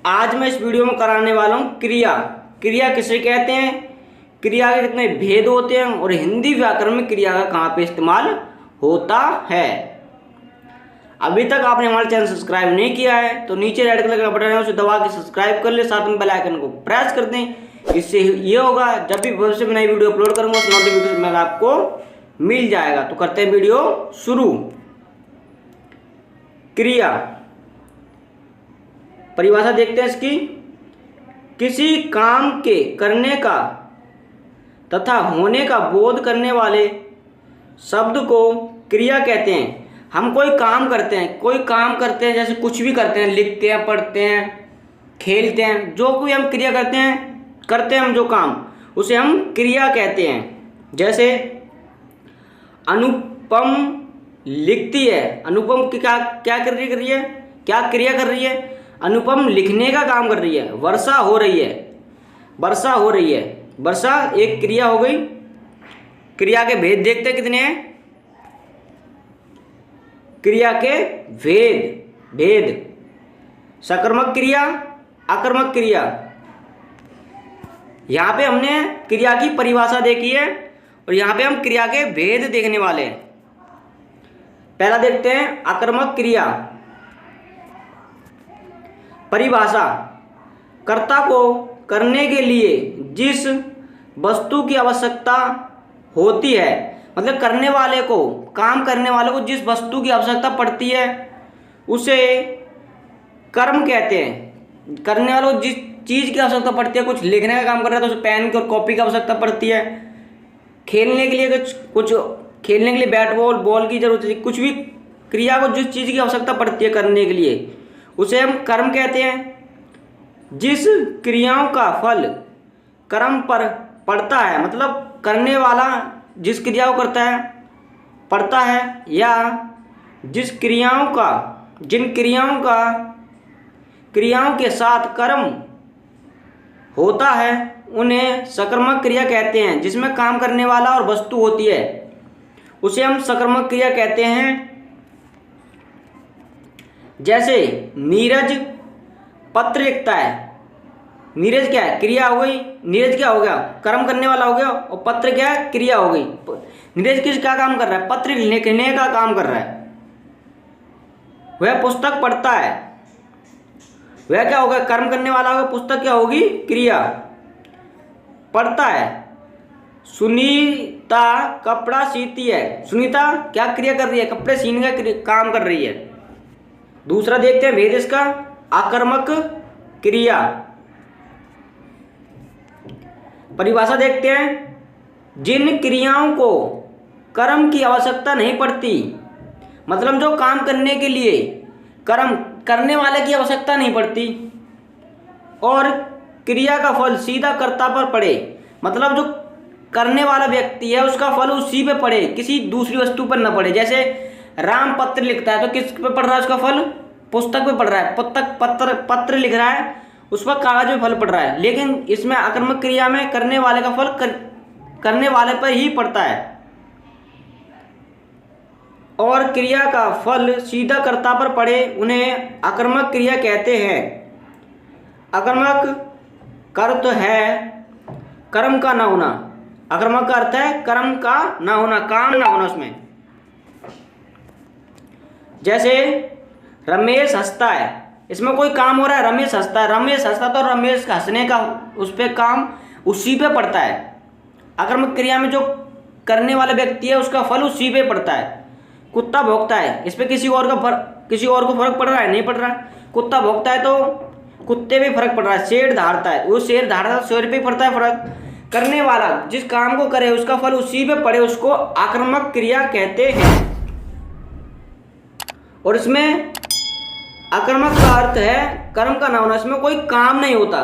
आज मैं इस वीडियो में कराने वाला हूँ क्रिया। क्रिया किसे कहते हैं, क्रिया के कितने भेद होते हैं और हिंदी व्याकरण में क्रिया का कहाँ पे इस्तेमाल होता है। अभी तक आपने हमारे चैनल सब्सक्राइब नहीं किया है तो नीचे रेड कलर का बटन है उसे दबा के सब्सक्राइब कर ले, साथ में बेल आइकन को प्रेस कर दें। इससे ये होगा जब भी भविष्य में नई वीडियो अपलोड करूँगा उस नोटिफिकेशन में आपको मिल जाएगा। तो करते हैं वीडियो शुरू। क्रिया परिभाषा देखते हैं इसकी। किसी काम के करने का तथा होने का बोध करने वाले शब्द को क्रिया कहते हैं। हम कोई काम करते हैं, जैसे कुछ भी करते हैं, लिखते हैं, पढ़ते हैं, खेलते हैं, जो कोई हम क्रिया करते हैं हम जो काम, उसे हम क्रिया कहते हैं। जैसे अनुपम लिखती है, अनुपम की क्या क्रिया कर रही है। अनुपम लिखने का काम कर रही है। वर्षा हो रही है, वर्षा एक क्रिया हो गई। क्रिया के भेद देखते हैं कितने हैं। क्रिया के भेद सकर्मक क्रिया, अकर्मक क्रिया। यहाँ पे हमने क्रिया की परिभाषा देखी है और यहाँ पे हम क्रिया के भेद देखने वाले हैं। पहला देखते हैं अकर्मक क्रिया। परिभाषा कर्ता को करने के लिए जिस वस्तु की आवश्यकता होती है, मतलब करने वाले को, काम करने वाले को जिस वस्तु की आवश्यकता पड़ती है उसे कर्म कहते हैं। करने वाले को जिस चीज़ की आवश्यकता पड़ती है, कुछ लिखने का काम कर रहा है तो उसे पेन की और कॉपी की आवश्यकता पड़ती है। खेलने के लिए खेलने के लिए बैट बॉल की जरूरत है। कुछ भी क्रिया को जिस चीज़ की आवश्यकता पड़ती है करने के लिए उसे हम कर्म कहते हैं। जिस क्रियाओं का फल कर्म पर पड़ता है, मतलब करने वाला जिस क्रिया को करता है पड़ता है, या जिन क्रियाओं के साथ कर्म होता है उन्हें सकर्मक क्रिया कहते हैं। जिसमें काम करने वाला और वस्तु होती है उसे हम सकर्मक क्रिया कहते हैं। जैसे नीरज पत्र लिखता है। नीरज क्या है, क्रिया हो गई। नीरज क्या हो गया, कर्म करने वाला हो गया, और पत्र क्या है, क्रिया हो गई। नीरज क्या काम कर रहा है, पत्र लिखने का काम कर रहा है। वह पुस्तक पढ़ता है, वह क्या होगा, कर्म करने वाला होगा। पुस्तक क्या होगी, क्रिया। पढ़ता है। सुनीता कपड़ा सीती है। सुनीता क्या क्रिया कर रही है, कपड़े सीने का काम कर रही है। दूसरा देखते हैं भेद इसका, आकर्मक क्रिया। परिभाषा देखते हैं। जिन क्रियाओं को कर्म की आवश्यकता नहीं पड़ती, मतलब जो काम करने के लिए कर्म करने वाले की आवश्यकता नहीं पड़ती और क्रिया का फल सीधा कर्ता पर पड़े, मतलब जो करने वाला व्यक्ति है उसका फल उसी पे पड़े, किसी दूसरी वस्तु पर न पड़े। जैसे राम पत्र लिखता है तो किस पे पड़ रहा है उसका फल, पुस्तक पे पड़ रहा है। पत्र लिख रहा है उस पर कागज पे फल पड़ रहा है। लेकिन इसमें आकर्मक क्रिया में करने वाले का फल करने वाले पर ही पड़ता है और क्रिया का फल सीधा कर्ता पर पड़े, उन्हें आकर्मक क्रिया कहते हैं। आकर्मक का अर्थ है कर्म का ना होना। आकर्मक का अर्थ है कर्म का ना होना, काम ना होना उसमें। जैसे रमेश हंसता है, इसमें कोई काम हो रहा है, रमेश हंसता है। रमेश हंसता तो रमेश का हंसने का उस पर काम उसी पे पड़ता है। आकर्मक क्रिया में जो करने वाला व्यक्ति है उसका फल उसी पे पड़ता है। कुत्ता भौंकता है, इस पर किसी और को फर्क पड़ रहा है, नहीं पड़ रहा है। कुत्ता भौंकता है तो कुत्ते पे फर्क पड़ रहा है। शेर दहाड़ता है, वो शेर दहाड़ता है, शेर पे पड़ता है फर्क। करने वाला जिस काम को करे उसका फल उसी पे पड़े, उसको आकर्मक क्रिया कहते हैं। और इसमें आकर्मक का अर्थ है कर्म का ना होना, इसमें कोई काम नहीं होता।